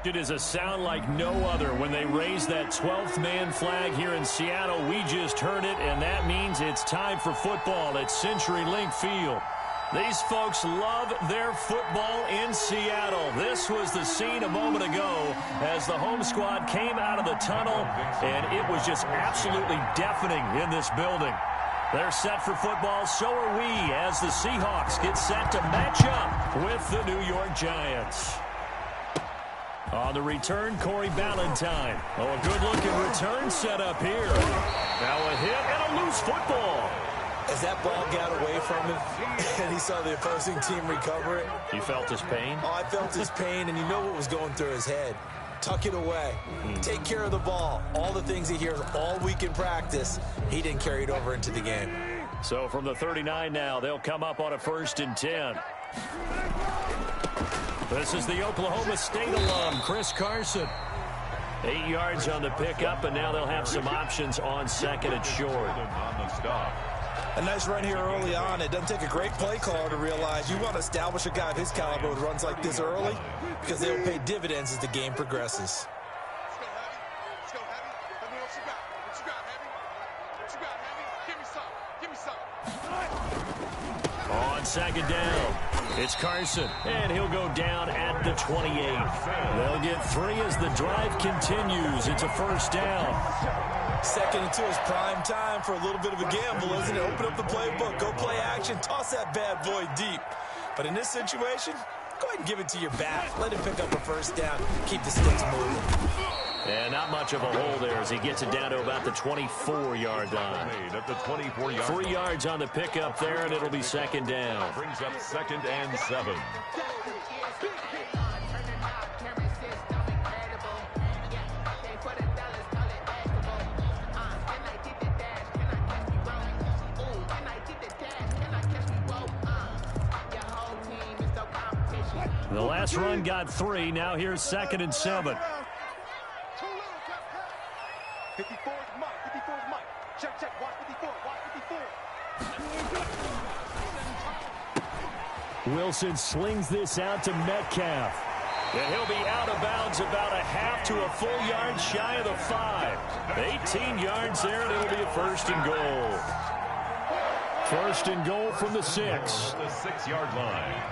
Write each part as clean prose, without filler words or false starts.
It is a sound like no other when they raise that 12th man flag here in Seattle. We just heard it, and that means it's time for football at CenturyLink Field. These folks love their football in Seattle. This was the scene a moment ago as the home squad came out of the tunnel, and it was just absolutely deafening in this building. They're set for football, so are we, as the Seahawks get set to match up with the New York Giants. On the return, Corey Ballantyne. Oh, a good-looking return set up here. Now a hit and a loose football. As that ball got away from him and he saw the opposing team recover it. You felt his pain? Oh, I felt his pain, and you know what was going through his head. Tuck it away. Take care of the ball. All the things he hears all week in practice, he didn't carry it over into the game. So from the 39 now, they'll come up on a 1st and 10. This is the Oklahoma State alum, Chris Carson. 8 yards on the pickup, and now they'll have some options on 2nd and short. A nice run here early on. It doesn't take a great play caller to realize you want to establish a guy of his caliber with runs like this early because they will pay dividends as the game progresses. Let's go, Heavy. Let me know what you got. What you got, Heavy? What you got, Heavy? Give me some. Give me some. On 2nd down, it's Carson, and he'll go down at the 28. They'll get 3 as the drive continues. It's a 1st down. 2nd and 2 is prime time for a little bit of a gamble, isn't it? Open up the playbook, go play action, toss that bad boy deep. But in this situation, go ahead and give it to your back. Let him pick up a 1st down, keep the sticks moving. And not much of a hole there as he gets it down to about the 24-yard line. At the 24-yard 3 yards on the pickup there, and it'll be 2nd down. Brings up 2nd and 7. The last run got 3. Now here's 2nd and 7. 54 is Mike. 54 is Mike. Check, check. Watch 54. Watch 54. Wilson slings this out to Metcalf. And he'll be out of bounds about a half to a full yard shy of the 5. 18 yards there, and it'll be a 1st and goal. 1st and goal from the 6. The 6-yard line.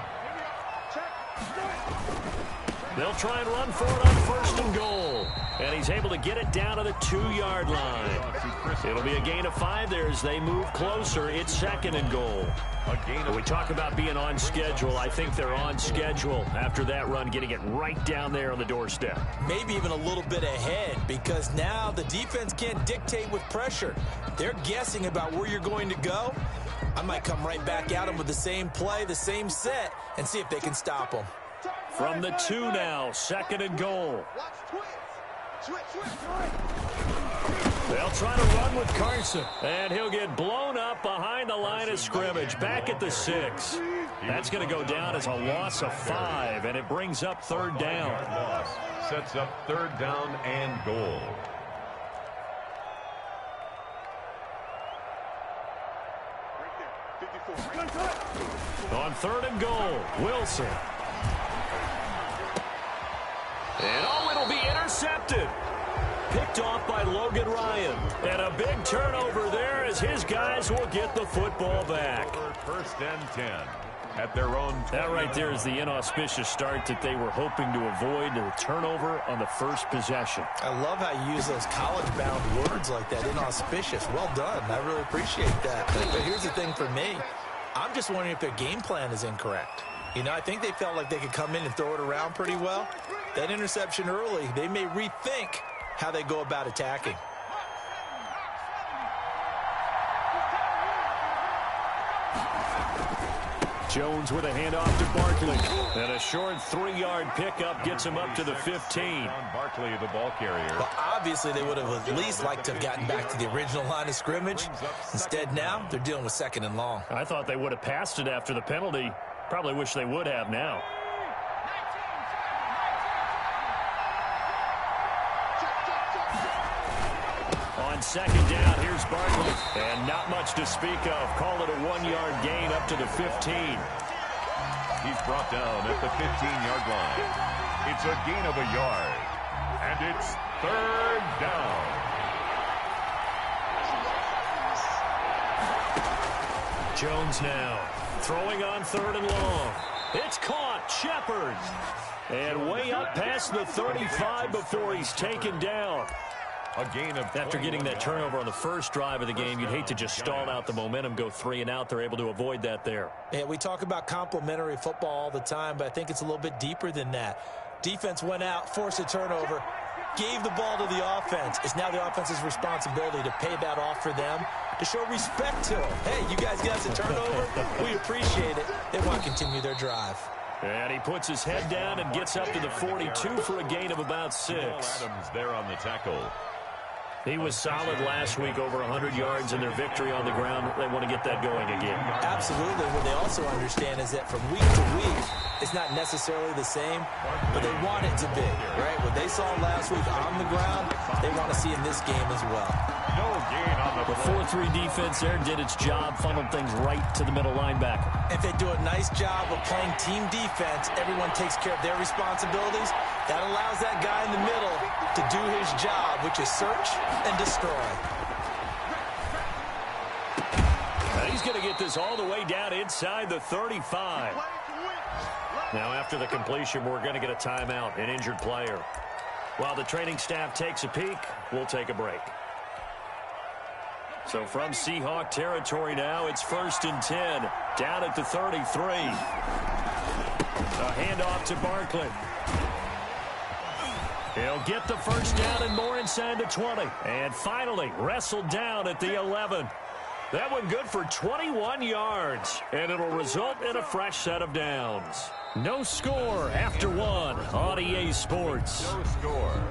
They'll try and run for it on 1st and goal. And he's able to get it down to the 2-yard line. It'll be a gain of 5 there as they move closer. It's 2nd and goal. When we talk about being on schedule, I think they're on schedule after that run, getting it right down there on the doorstep. Maybe even a little bit ahead, because now the defense can't dictate with pressure. They're guessing about where you're going to go. I might come right back at them with the same play, the same set, and see if they can stop them. From the 2 now, 2nd and goal. They'll try to run with Carson, and he'll get blown up behind the line of scrimmage, back at the 6. That's going to go down as a loss of 5, and it brings up 3rd down. Loss sets up 3rd down and goal. On 3rd and goal, Wilson. And it'll be intercepted. Picked off by Logan Ryan. And a big turnover there as his guys will get the football back. 1st and 10 at their own. That right there is the inauspicious start that they were hoping to avoid, the turnover on the 1st possession. I love how you use those college-bound words like that, inauspicious. Well done. I really appreciate that. But here's the thing for me. I'm just wondering if their game plan is incorrect. You know, I think they felt like they could come in and throw it around pretty well. That interception early, they may rethink how they go about attacking. Jones with a handoff to Barkley. And a short 3-yard pickup gets him up to the 15. Barkley, the ball carrier. Well, obviously, they would have at least liked to have gotten back to the original line of scrimmage. Instead, now, they're dealing with 2nd and long. I thought they would have passed it after the penalty. Probably wish they would have now. On 2nd down, here's Barkley. And not much to speak of. Call it a 1-yard gain up to the 15. He's brought down at the 15-yard line. It's a gain of a yard. And it's third down. Jones now throwing on third and long. It's caught. Shepard. And way up past the 35 before he's taken down. A gain of After getting that turnover on the first drive of the game, you'd hate to just stall out the momentum, go 3 and out. They're able to avoid that there. Yeah, we talk about complementary football all the time, but I think it's a little bit deeper than that. Defense went out, forced a turnover, gave the ball to the offense. It's now the offense's responsibility to pay that off for them, to show respect to them. Hey, you guys got the turnover? We appreciate it. They want to continue their drive. And he puts his head down and gets up to the 42 for a gain of about 6. Adams there on the tackle. He was solid last week, over 100 yards in their victory on the ground. They want to get that going again. Absolutely. What they also understand is that from week to week, it's not necessarily the same, but they want it to be, right? What they saw last week on the ground, they want to see in this game as well. No gain on the 4-3 defense there did its job, funneled things right to the middle linebacker. If they do a nice job of playing team defense, everyone takes care of their responsibilities. That allows that guy in the middle to do his job, which is search and destroy. And he's going to get this all the way down inside the 35. Now, after the completion, we're going to get a timeout, an injured player. While the training staff takes a peek, we'll take a break. So from Seahawk territory now, it's 1st and 10, down at the 33. A handoff to Barkley. He'll get the first down and more inside the 20. And finally, wrestled down at the 11. That one good for 21 yards. And it'll result in a fresh set of downs. No score after 1 on EA Sports. No score.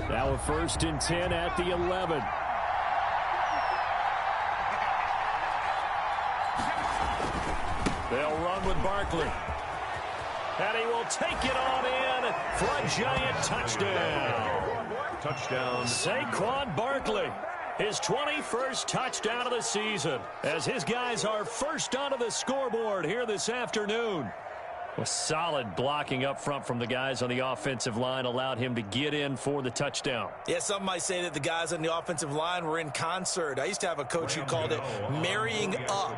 Now a 1st and 10 at the 11. They'll run with Barkley. And he will take it on in for a giant touchdown. Touchdown. Saquon Barkley, his 21st touchdown of the season, as his guys are first onto the scoreboard here this afternoon. A solid blocking up front from the guys on the offensive line allowed him to get in for the touchdown. Yeah, some might say that the guys on the offensive line were in concert. I used to have a coach who called it marrying up,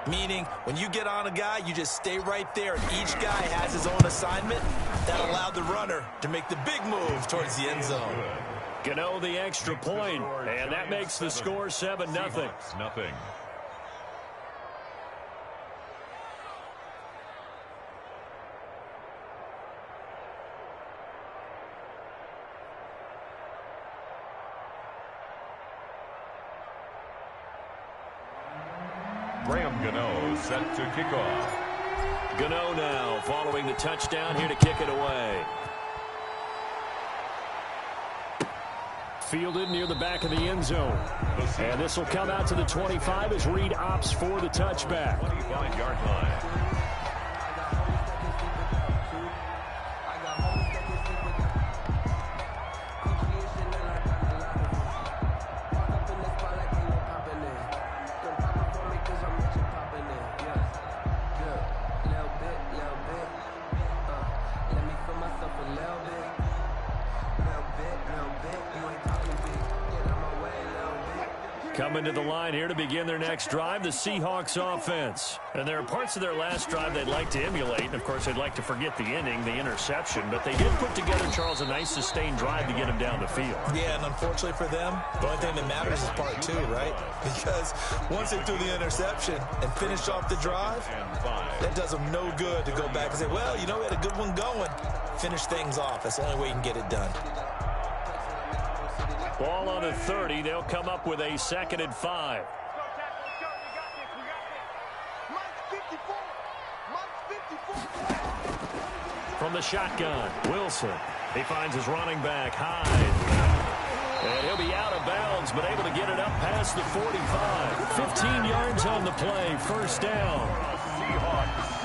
meaning when you get on a guy, you just stay right there, and each guy has his own assignment. That allowed the runner to make the big move towards the end zone. Gano the extra point, and that makes the score 7-0. Nothing. Graham Gano set to kick off. Gano now following the touchdown here to kick it away. Fielded near the back of the end zone. And this will come out to the 25 as Reed opts for the touchback. 25-yard line. Coming to the line here to begin their next drive, the Seahawks offense. And there are parts of their last drive they'd like to emulate. And, of course, they'd like to forget the inning, the interception. But they did put together, Charles, a nice sustained drive to get him down the field. Yeah, and unfortunately for them, the only thing that matters is part 2, right? Because once they threw the interception and finished off the drive, that does them no good to go back and say, well, you know, we had a good one going. Finish things off. That's the only way you can get it done. Ball on the 30. They'll come up with a 2nd and 5. From the shotgun, Wilson. He finds his running back, Hyde. And he'll be out of bounds, but able to get it up past the 45. 15 yards on the play, first down. Seahawks.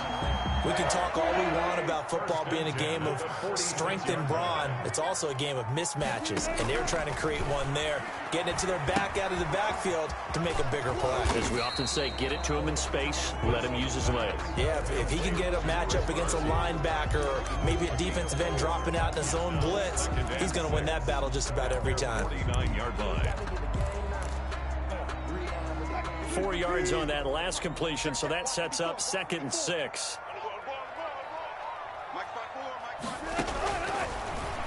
We can talk all we want about football being a game of strength and brawn. It's also a game of mismatches, and they're trying to create one there, getting it to their back out of the backfield to make a bigger play. As we often say, get it to him in space, let him use his leg. Yeah, if he can get a matchup against a linebacker or maybe a defensive end dropping out in a zone blitz, he's going to win that battle just about every time. 49-yard line. 4 yards on that last completion, so that sets up 2nd and 6.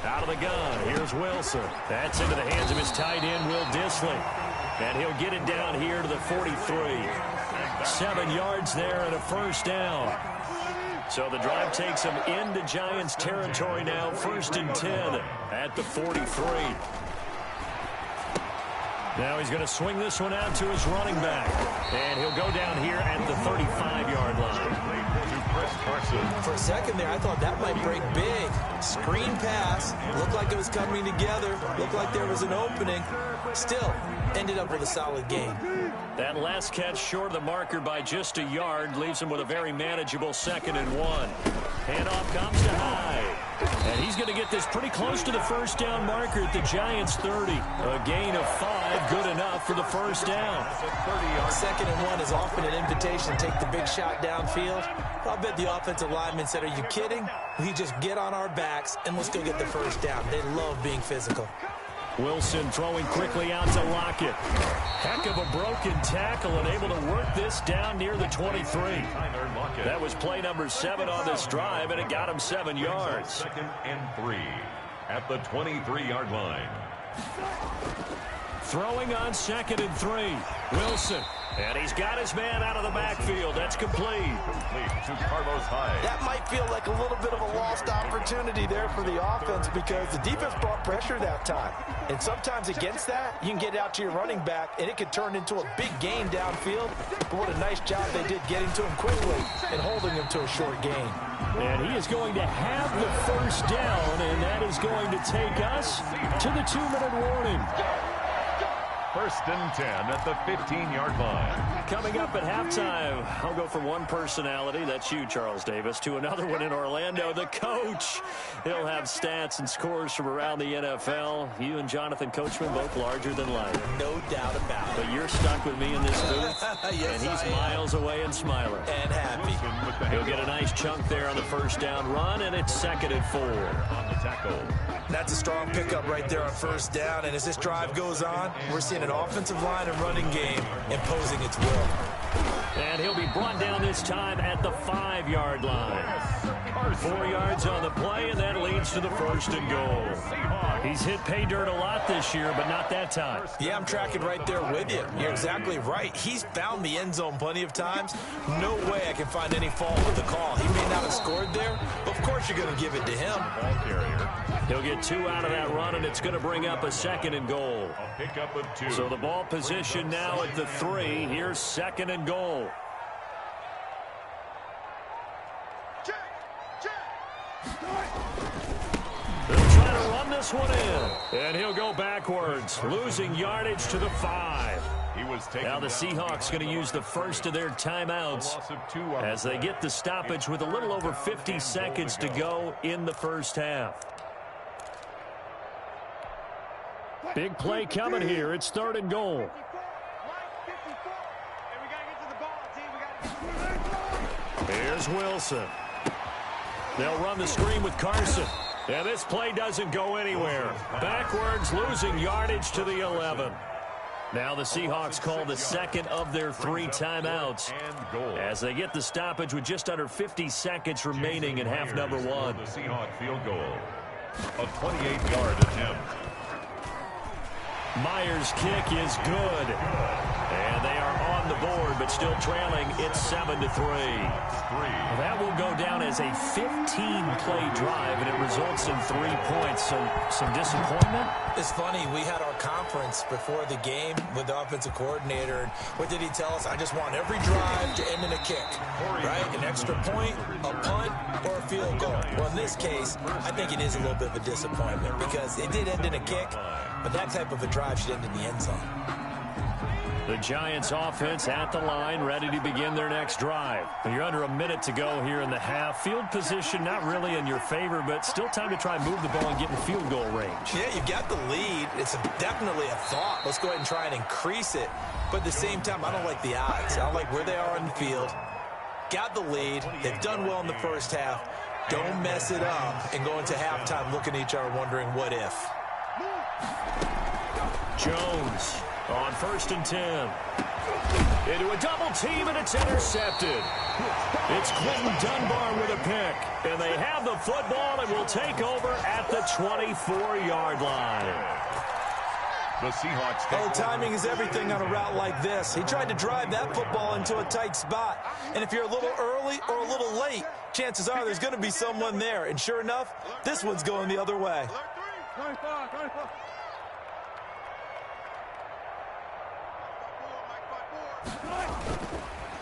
Out of the gun, here's Wilson. That's into the hands of his tight end, Will Dissly. And he'll get it down here to the 43. 7 yards there and a first down. So the drive takes him into Giants territory now, 1st and 10 at the 43. Now he's going to swing this one out to his running back. And he'll go down here at the 35-yard line. For a second there, I thought that might break big. Screen pass. Looked like it was coming together. Looked like there was an opening. Still, ended up with a solid game. That last catch short of the marker by just a yard leaves him with a very manageable 2nd and 1. Handoff comes to Hyde. And he's going to get this pretty close to the first down marker at the Giants' 30. A gain of 5, good enough for the first down. 2nd and 1 is often an invitation to take the big shot downfield. I'll bet the offensive lineman said, are you kidding? We just get on our backs and let's go get the first down. They love being physical. Wilson throwing quickly out to Lockett. Heck of a broken tackle and able to work this down near the 23. That was play number 7 on this drive, and it got him 7 yards. 2nd and 3 at the 23-yard line. Throwing on 2nd and 3. Wilson. And he's got his man out of the backfield. That's complete. To Carlos Hyde. That might feel like a little bit of a lost opportunity there for the offense because the defense brought pressure that time. And sometimes against that, you can get out to your running back, and it could turn into a big gain downfield. But what a nice job they did getting to him quickly and holding him to a short gain. And he is going to have the first down, and that is going to take us to the 2-minute warning. 1st and 10 at the 15-yard line. Coming up at halftime, I'll go from one personality, that's you, Charles Davis, to another one in Orlando, the coach. He'll have stats and scores from around the NFL. You and Jonathan Coachman, both larger than life. No doubt about it. But you're stuck with me in this booth, Yes, and he's miles away and smiling. And happy. He'll get a nice chunk there on the first down run, and it's 2nd and 4. On the tackle. That's a strong pickup right there on first down. And as this drive goes on, we're seeing an offensive line and running game imposing its will. And he'll be brought down this time at the 5-yard line. 4 yards on the play, and that leads to the 1st and goal. He's hit pay dirt a lot this year, but not that time. Yeah, I'm tracking right there with you. You're exactly right. He's found the end zone plenty of times. No way I can find any fault with the call. He may not have scored there, but of course you're going to give it to him. Ball carrier. He'll get 2 out of that run, and it's going to bring up a 2nd and goal. A pickup of 2. So the ball position now at the 3. Here's 2nd and goal. They'll try to run this one in. And he'll go backwards, losing yardage to the 5. Now the Seahawks going to use the first of their timeouts as they get the stoppage with a little over 50 seconds to go in the first half. Big play coming here. It's 3rd and goal. Here's Wilson. They'll run the screen with Carson. And this play doesn't go anywhere. Backwards, losing yardage to the 11. Now the Seahawks call the 2nd of their 3 timeouts as they get the stoppage with just under 50 seconds remaining in half number 1. The Seahawks field goal. A 28-yard attempt. Myers' kick is good. And they are on the board, but still trailing. It's 7-3. That will go down as a 15-play drive, and it results in 3 points. So some disappointment. It's funny, we had our conference before the game with the offensive coordinator, and what did he tell us? I just want every drive to end in a kick, right? An extra point, a punt, or a field goal. Well, in this case, I think it is a little bit of a disappointment because it did end in a kick, but that type of a drive should end in the end zone. The Giants offense at the line, ready to begin their next drive. You're under a minute to go here in the half. Field position not really in your favor, but still time to try and move the ball and get in field goal range. Yeah, you've got the lead. It's definitely a thought. Let's go ahead and try and increase it. But at the same time, I don't like the odds. I don't like where they are on the field. Got the lead. They've done well in the first half. Don't mess it up and go into halftime looking at each other wondering what if. Jones on 1st and 10. Into a double team, and it's intercepted. It's Quentin Dunbar with a pick. And they have the football and will take over at the 24-yard line. The Seahawks. Well, timing is everything on a route like this. He tried to drive that football into a tight spot. And if you're a little early or a little late, chances are there's going to be someone there. And sure enough, this one's going the other way.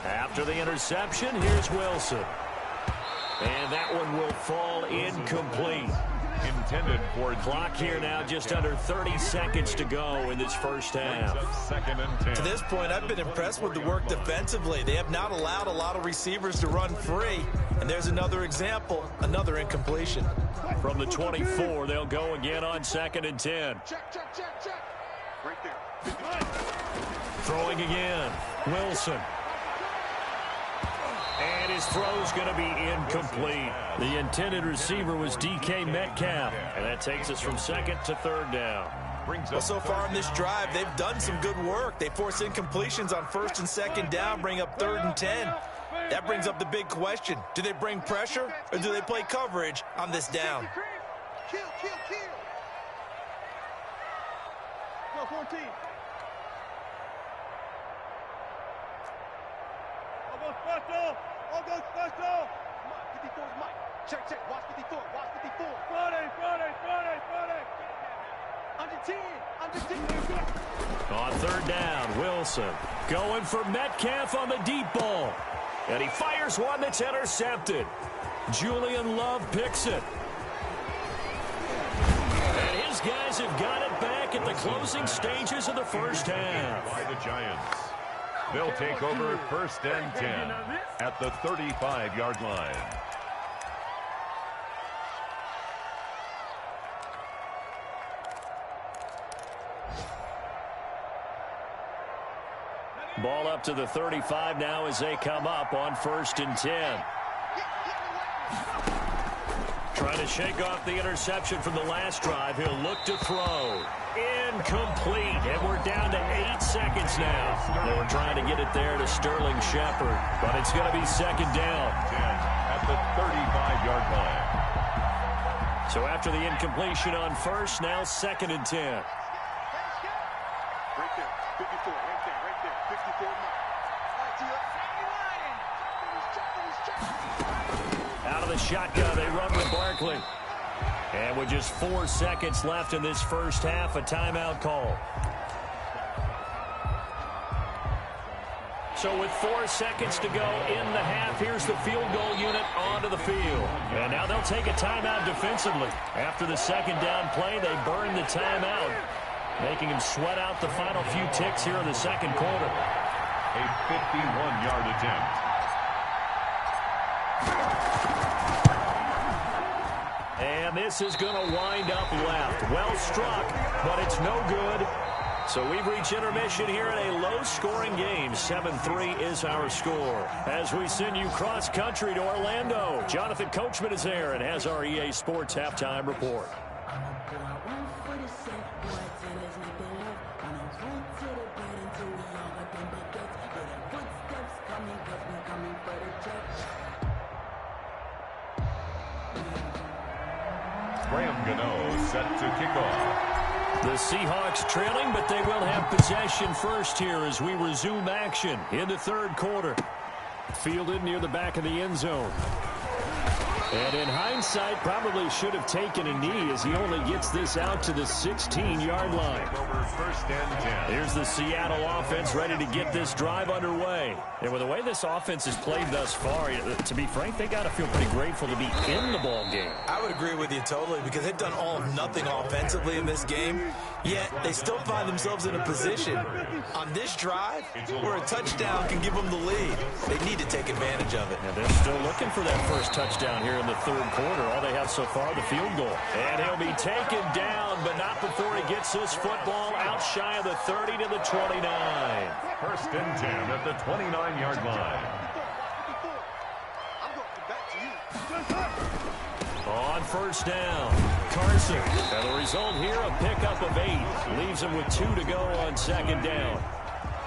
After the interception, here's Wilson. And that one will fall incomplete. Intended for clock here now, just under 30 seconds to go in this first half. 2nd and 10. To this point, I've been impressed with the work defensively. They have not allowed a lot of receivers to run free. And there's another example, another incompletion. From the 24, they'll go again on 2nd and 10. Check. Right there. Throwing again. Wilson. And his throw's going to be incomplete. The intended receiver was DK Metcalf. And that takes us from 2nd to 3rd down. Well, so far in this drive, they've done some good work. They force incompletions on 1st and 2nd down, bring up 3rd and 10. That brings up the big question. Do they bring pressure or do they play coverage on this down? Kill. Go 14. All goes special. Mike, 54 is Mike. Check. Watch 54. Friday. Under 10. On 3rd down, Wilson going for Metcalf on the deep ball. And he fires one that's intercepted. Julian Love picks it. And his guys have got it back at the closing stages of the first half. By the Giants. They'll take over 1st and 10 at the 35-yard line. Ball up to the 35 now as they come up on 1st and 10. Trying to shake off the interception from the last drive. He'll look to throw. Incomplete. And we're down to 8 seconds now. They were trying to get it there to Sterling Shepard. But it's going to be 2nd down. 10 at the 35-yard line. So after the incompletion on 1st, now 2nd and 10. Right there. 54. Right there. 54 Mike. Out of the shotgun, they run with Barkley. And with just 4 seconds left in this first half, a timeout call. So with 4 seconds to go in the half, here's the field goal unit onto the field. And now they'll take a timeout defensively. After the 2nd down play, they burn the timeout, making him sweat out the final few ticks here in the 2nd quarter. A 51-yard attempt. And this is going to wind up left. Well struck, but it's no good. So we've reached intermission here in a low-scoring game. 7-3 is our score. As we send you cross-country to Orlando, Jonathan Coachman is there and has our EA Sports halftime report. Graham Gano set to kick off. The Seahawks trailing, but they will have possession first here as we resume action in the 3rd quarter. Fielded near the back of the end zone. And in hindsight, probably should have taken a knee as he only gets this out to the 16-yard line. Over first and 10. Here's the Seattle offense ready to get this drive underway. And with the way this offense has played thus far, to be frank, they got to feel pretty grateful to be in the ball game. I would agree with you totally because they've done all of nothing offensively in this game, yet they still find themselves in a position on this drive where a touchdown can give them the lead. They need to take advantage of it. And they're still looking for that first touchdown here in the third quarter. All they have so far, the field goal. And he'll be taken down, but not before he gets this football out shy of the 30 to the 29. First and 10 at the 29-yard line. I'm going to back to you. On first down, Carson. And the result here, a pickup of 8. Leaves him with 2 to go on second down.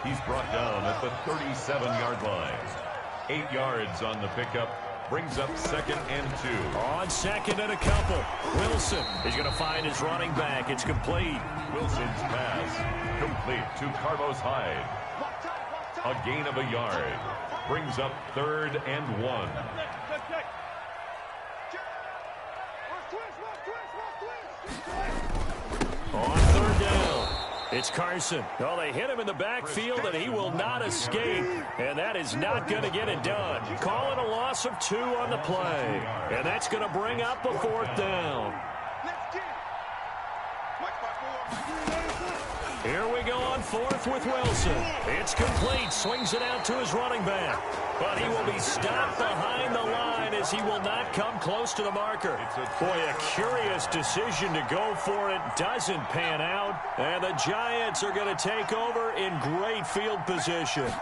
He's brought down at the 37-yard line. 8 yards on the pickup. Brings up second and 2. On second and a couple. Wilson is going to find his running back. It's complete. Wilson's pass complete to Carlos Hyde. A gain of a yard. Brings up third and 1. On third down, it's Carson. Oh, they hit him in the backfield, and he will not escape. And that is not going to get it done. Calling a loss of 2 on the play. And that's going to bring up a 4th down. Here we go on 4th with Wilson. It's complete. Swings it out to his running back. But he will be stopped behind the line as he will not come close to the marker. Boy, a curious decision to go for it. Doesn't pan out. And the Giants are going to take over in great field position.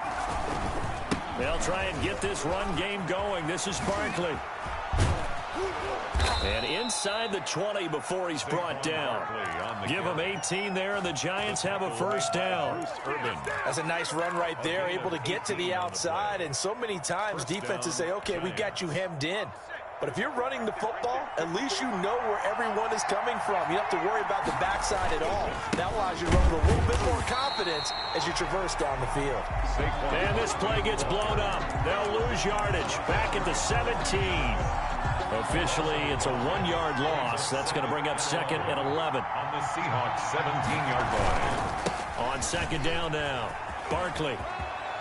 They'll try and get this run game going. This is Barkley. And inside the 20 before he's brought down. Give him 18 there, and the Giants have a first down. That's a nice run right there, able to get to the outside. And so many times defenses say, okay, we got you hemmed in. But if you're running the football, at least you know where everyone is coming from. You don't have to worry about the backside at all. That allows you to run with a little bit more confidence as you traverse down the field. And this play gets blown up. They'll lose yardage. Back at the 17. Officially, it's a 1-yard loss. That's going to bring up second and 11. On the Seahawks 17-yard line. On second down now, Barkley.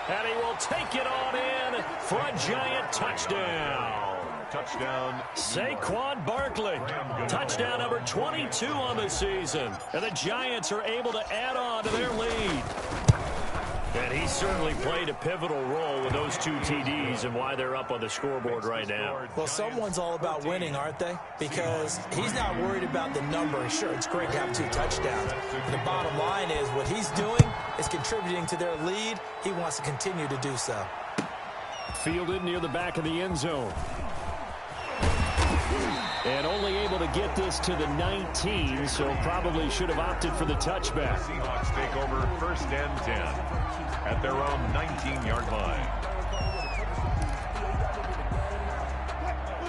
And he will take it on in for a Giant touchdown. Touchdown. Saquon Barkley. Touchdown number 22 on the season. And the Giants are able to add on to their lead. And he certainly played a pivotal role with those 2 TDs and why they're up on the scoreboard right now. Well, someone's all about winning, aren't they? Because he's not worried about the number. Sure, it's great to have 2 touchdowns. But the bottom line is what he's doing is contributing to their lead. He wants to continue to do so. Fielded near the back of the end zone. And only able to get this to the 19, so probably should have opted for the touchback. Seahawks take over first and 10 at their own 19-yard line.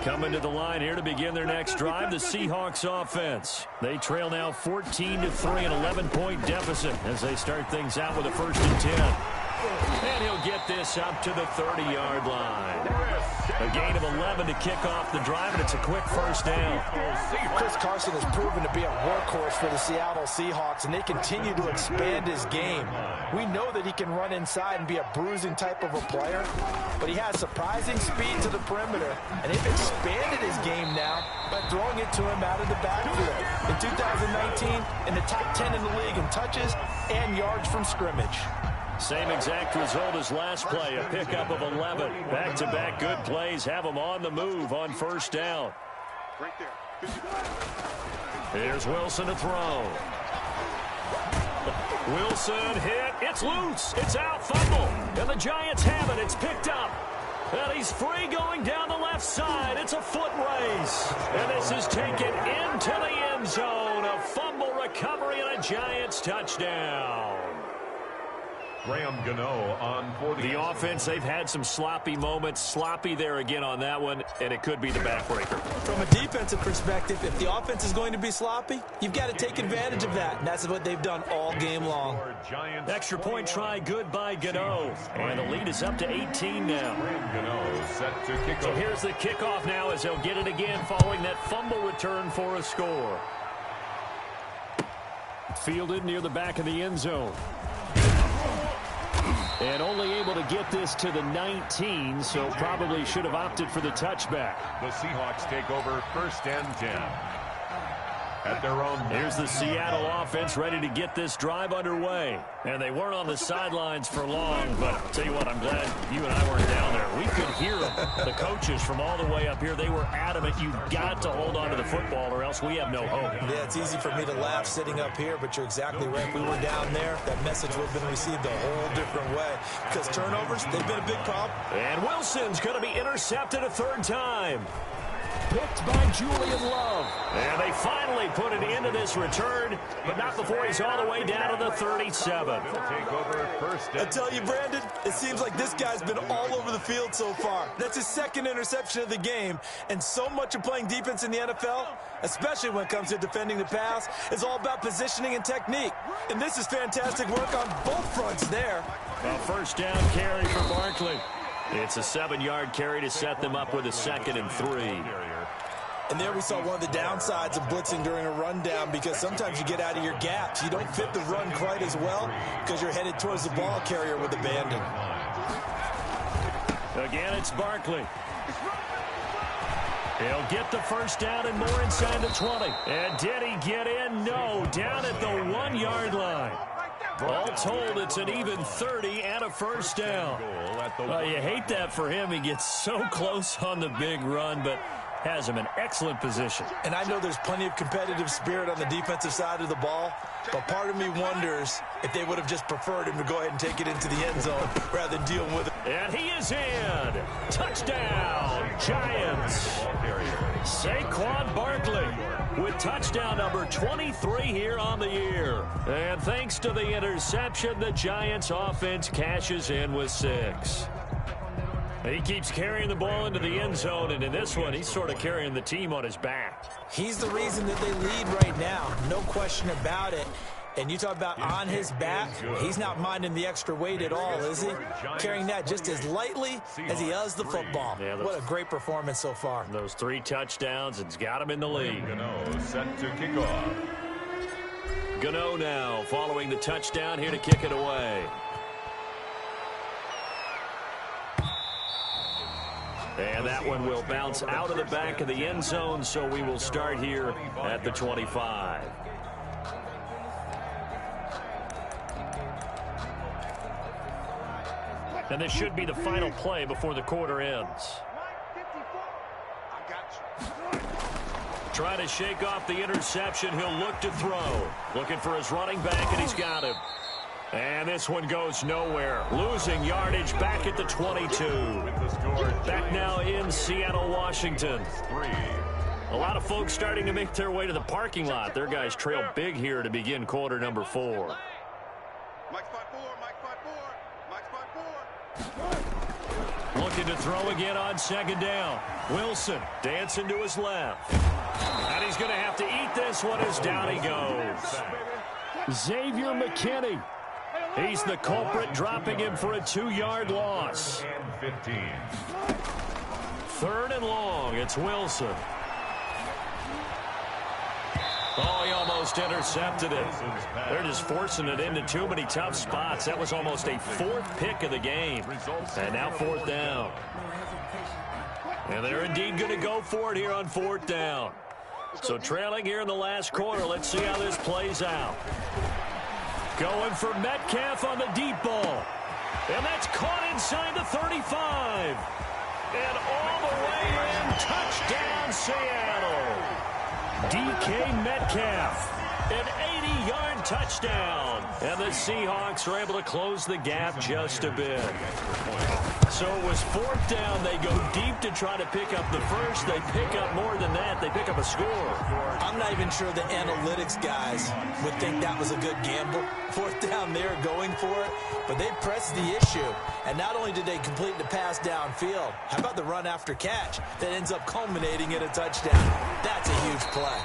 Coming to the line here to begin their next drive, the Seahawks offense. They trail now 14-3, an 11-point deficit as they start things out with a first and 10. And he'll get this up to the 30-yard line. A gain of 11 to kick off the drive, and it's a quick first down. Chris Carson has proven to be a workhorse for the Seattle Seahawks, and they continue to expand his game. We know that he can run inside and be a bruising type of a player, but he has surprising speed to the perimeter, and they've expanded his game now by throwing it to him out of the backfield. In 2019, in the top 10 in the league in touches and yards from scrimmage. Same exact result as last play, a pickup of 11. Back-to-back good plays have them on the move on first down. Right there. Here's Wilson to throw. Wilson hit. It's loose. It's out. Fumble. And the Giants have it. It's picked up. And he's free going down the left side. It's a foot race. And this is taken into the end zone. A fumble recovery and a Giants touchdown. Graham Gano on for the offense. They've had some sloppy moments. Sloppy there again on that one, and it could be the backbreaker. From a defensive perspective, if the offense is going to be sloppy, you've got to take advantage of that, and that's what they've done all game long. Extra point try good by Gano, and the lead is up to 18 now. Gano set to kick off. So here's the kickoff now as they'll get it again following that fumble return for a score. Fielded near the back of the end zone. And only able to get this to the 19, so probably should have opted for the touchback. The Seahawks take over 1st and 10. At their own. Here's the Seattle offense ready to get this drive underway. And they weren't on the sidelines for long, but I'll tell you what, I'm glad you and I weren't down there. We could hear them. The coaches from all the way up here, they were adamant. You've got to hold on to the football or else we have no hope. Yeah, it's easy for me to laugh sitting up here, but you're exactly right. If we were down there, that message would have been received a whole different way. Because turnovers, they've been a big problem. And Wilson's going to be intercepted a 3rd time. Picked by Julian Love. And they finally put an end to this return, but not before he's all the way down to the 37. Take over 1st. I tell you, Brandon, it seems like this guy's been all over the field so far. That's his 2nd interception of the game, and so much of playing defense in the NFL, especially when it comes to defending the pass, is all about positioning and technique. And this is fantastic work on both fronts there. A 1st down carry for Barkley. It's a 7-yard carry to set them up with a 2nd and 3. And there we saw one of the downsides of blitzing during a rundown, because sometimes you get out of your gaps. You don't fit the run quite as well because you're headed towards the ball carrier with abandon. Again, it's Barkley. He'll get the 1st down and more inside the 20. And did he get in? No, down at the 1-yard line. All told, it's an even 30 and a 1st down. You hate that for him. He gets so close on the big run, but has him in excellent position. And I know there's plenty of competitive spirit on the defensive side of the ball, but part of me wonders if they would have just preferred him to go ahead and take it into the end zone rather than deal with it. And he is in. Touchdown, Giants. Saquon Barkley with touchdown number 23 here on the year. And thanks to the interception, the Giants offense cashes in with 6. He keeps carrying the ball into the end zone, and in this one, he's sort of carrying the team on his back. He's the reason that they lead right now, no question about it. And you talk about on his back, he's not minding the extra weight at all, is he? Carrying that just as lightly as he does the football. Yeah, what a great performance so far. Those 3 touchdowns, it's got him in the lead. Gano set to kick off. Gano now following the touchdown here to kick it away. And that one will bounce out of the back of the end zone, so we will start here at the 25. And this should be the final play before the quarter ends. Trying to shake off the interception. He'll look to throw. Looking for his running back, and he's got him. And this one goes nowhere. Losing yardage back at the 22. Back now in Seattle, Washington. A lot of folks starting to make their way to the parking lot. Their guys trail big here to begin quarter number 4. Looking to throw again on 2nd down. Wilson dancing to his left. And he's going to have to eat this one as down he goes. Xavier McKinney. He's the culprit, dropping him for a 2-yard loss. 3rd and long. It's Wilson. Oh, he almost intercepted it. They're just forcing it into too many tough spots. That was almost a 4th pick of the game. And now 4th down. And they're indeed going to go for it here on 4th down. So trailing here in the last quarter. Let's see how this plays out. Going for Metcalf on the deep ball. And that's caught inside the 35. And all the way in. Touchdown, Seattle. DK Metcalf. An 80-yard touchdown. And the Seahawks are able to close the gap just a bit. So it was 4th down. They go deep to try to pick up the first. They pick up more than that. They pick up a score. I'm not even sure the analytics guys would think that was a good gamble. 4th down, they're going for it. But they pressed the issue. And not only did they complete the pass downfield, how about the run after catch that ends up culminating in a touchdown? That's a huge play.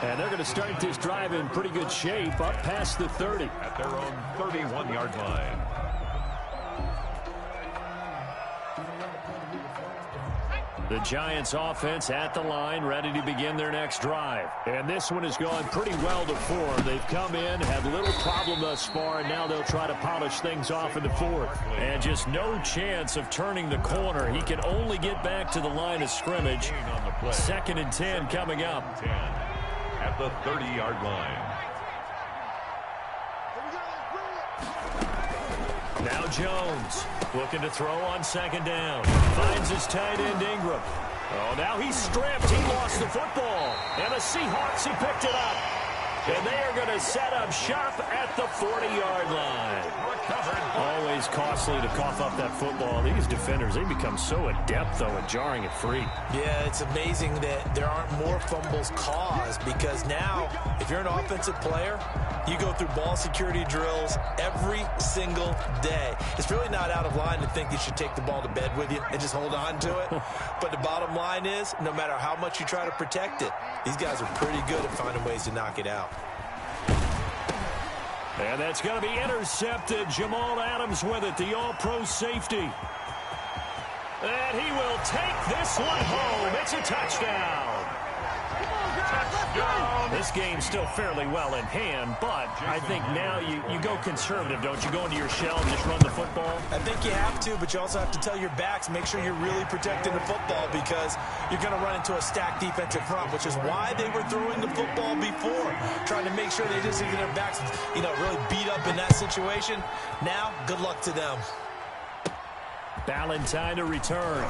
And they're going to start this drive in pretty good shape up past the 30. At their own 31-yard line. The Giants offense at the line, ready to begin their next drive. And this one has gone pretty well to form. They've come in, had little problem thus far, and now they'll try to polish things off in the 4th. And just no chance of turning the corner. He can only get back to the line of scrimmage. 2nd and 10 coming up. At the 30-yard line. Now Jones looking to throw on 2nd down. Finds his tight end Ingram. Oh, now he's stripped. He lost the football. And the Seahawks, he picked it up. And they are going to set up shop at the 40-yard line. Always costly to cough up that football. These defenders, they become so adept, though, at jarring it free. Yeah, it's amazing that there aren't more fumbles caused because now, if you're an offensive player, you go through ball security drills every single day. It's really not out of line to think you should take the ball to bed with you and just hold on to it. But the bottom line is, no matter how much you try to protect it, these guys are pretty good at finding ways to knock it out. And that's going to be intercepted. Jamal Adams with it, the all-pro safety. And he will take this one home. It's a touchdown. This game's still fairly well in hand, but I think now you go conservative, don't you? Go into your shell and just run the football? I think you have to, but you also have to tell your backs, make sure you're really protecting the football because you're going to run into a stacked defensive front, which is why they were throwing the football before, trying to make sure they just get their backs, really beat up in that situation. Now, good luck to them. Ballantyne to return.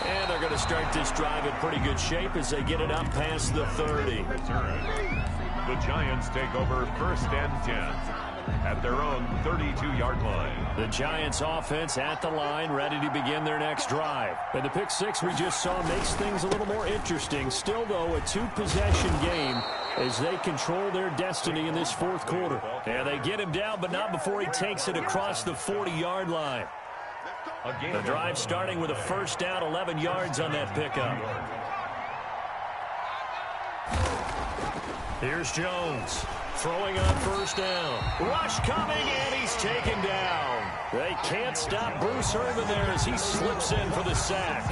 And they're going to start this drive in pretty good shape as they get it up past the 30. The Giants take over 1st and 10 at their own 32-yard line. The Giants offense at the line, ready to begin their next drive. And the pick 6 we just saw makes things a little more interesting. Still, though, a 2-possession game as they control their destiny in this 4th quarter. And they get him down, but not before he takes it across the 40-yard line. The drive starting with a 1st down, 11 yards on that pickup. Here's Jones throwing on 1st down. Rush coming, and he's taken down. They can't stop Bruce Irvin there as he slips in for the sack.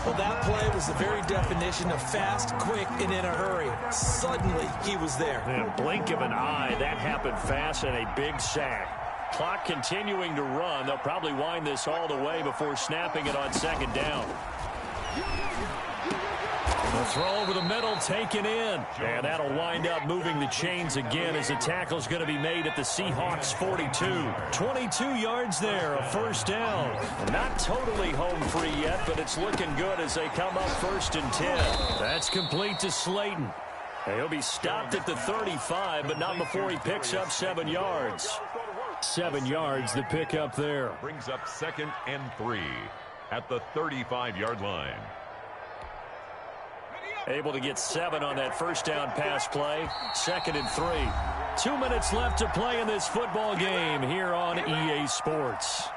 Well, that play was the very definition of fast, quick, and in a hurry. Suddenly, he was there. In a blink of an eye, that happened fast and a big sack. Clock continuing to run. They'll probably wind this all the way before snapping it on 2nd down. The throw over the middle taken in. And that'll wind up moving the chains again as the tackle's going to be made at the Seahawks 42. 22 yards there, a 1st down. Not totally home free yet, but it's looking good as they come up 1st and 10. That's complete to Slayton. He'll be stopped at the 35, but not before he picks up 7 yards. 7 yards, the pickup there. Brings up 2nd and 3 at the 35-yard line. Able to get 7 on that 1st down pass play. 2nd and 3. 2 minutes left to play in this football game here on EA Sports.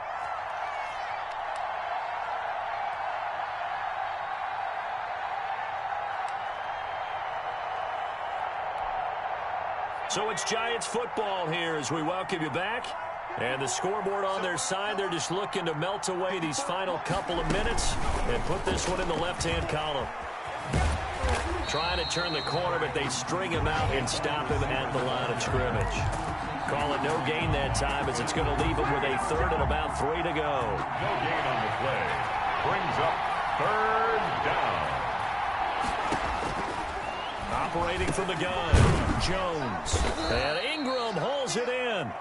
So it's Giants football here as we welcome you back. And the scoreboard on their side, they're just looking to melt away these final couple of minutes and put this one in the left-hand column. Trying to turn the corner, but they string him out and stop him at the line of scrimmage. Call it no gain that time as it's going to leave him with a 3rd and about 3 to go. No gain on the play. Brings up 3rd down. Operating from the gun, Jones. And Ingram hauls it in.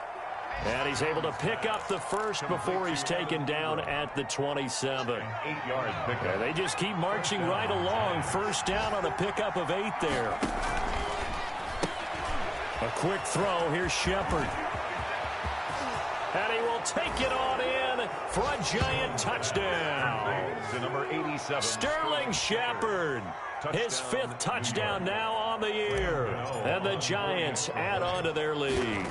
And he's able to pick up the first before he's taken down at the 27. 8-yard pickup. They just keep marching right along. 1st down on a pickup of 8 there. A quick throw. Here's Shepard. And he will take it on in for a Giant touchdown. To number 87. Sterling Shepard. His 5th touchdown now on the year. And the Giants add on to their lead.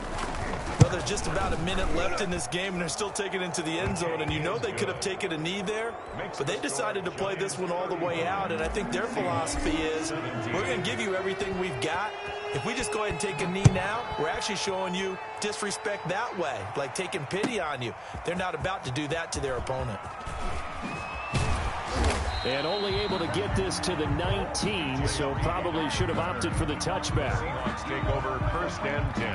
Well, there's just about a minute left in this game, and they're still taking it into the end zone. And you know they could have taken a knee there, but they decided to play this one all the way out. And I think their philosophy is, we're going to give you everything we've got. If we just go ahead and take a knee now, we're actually showing you disrespect that way, like taking pity on you. They're not about to do that to their opponent. And only able to get this to the 19, so probably should have opted for the touchback. Seahawks take over 1st and 10.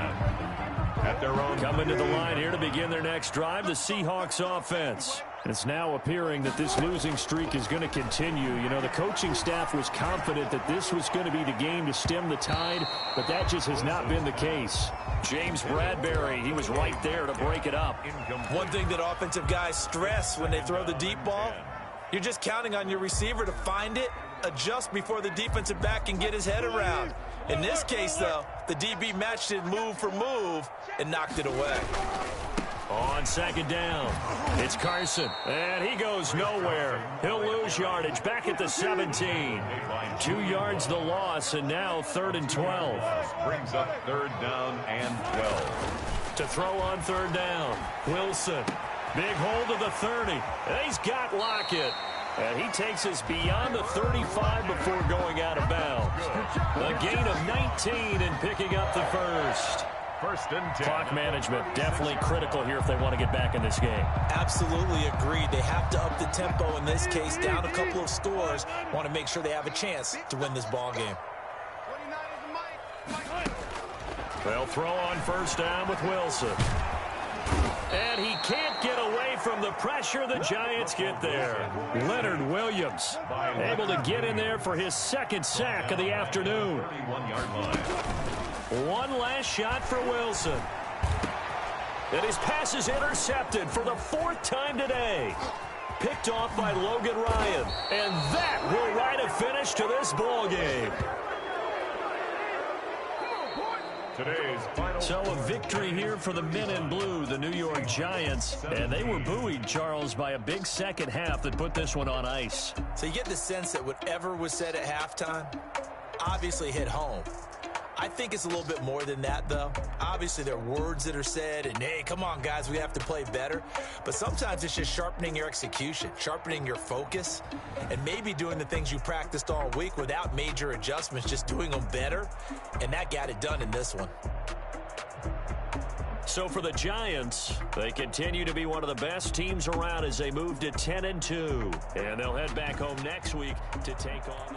At their own coming to the line here to begin their next drive, the Seahawks offense. It's now appearing that this losing streak is going to continue. You know, the coaching staff was confident that this was going to be the game to stem the tide, but that just has not been the case. James Bradbury, he was right there to break it up. One thing that offensive guys stress when they throw the deep ball, you're just counting on your receiver to find it, adjust before the defensive back can get his head around. In this case, though, the DB matched it move for move and knocked it away. On 2nd down, it's Carson, and he goes nowhere. He'll lose yardage back at the 17. 2 yards the loss, and now 3rd and 12. Brings up 3rd down and 12. To throw on 3rd down, Wilson. Big hold of the 30, and he's got Lockett. And he takes us beyond the 35 before going out of bounds. A gain of 19 and picking up the 1st. 1st and 10. Clock management definitely critical here if they want to get back in this game. Absolutely agreed. They have to up the tempo in this case, down a couple of scores. Want to make sure they have a chance to win this ball game. They'll throw on 1st down with Wilson. And he can't get away from the pressure. The Giants get there. Leonard Williams able to get in there for his 2nd sack of the afternoon. 31-yard line. One last shot for Wilson. And his pass is intercepted for the 4th time today. Picked off by Logan Ryan. And that will write a finish to this ball game. So a victory here for the men in blue, the New York Giants. And they were buoyed, Charles, by a big 2nd half that put this one on ice. So you get the sense that whatever was said at halftime obviously hit home. I think it's a little bit more than that, though. Obviously, there are words that are said, and, hey, come on, guys, we have to play better. But sometimes it's just sharpening your execution, sharpening your focus, and maybe doing the things you practiced all week without major adjustments, just doing them better, and that got it done in this one. So for the Giants, they continue to be one of the best teams around as they move to 10-2. And they'll head back home next week to take on...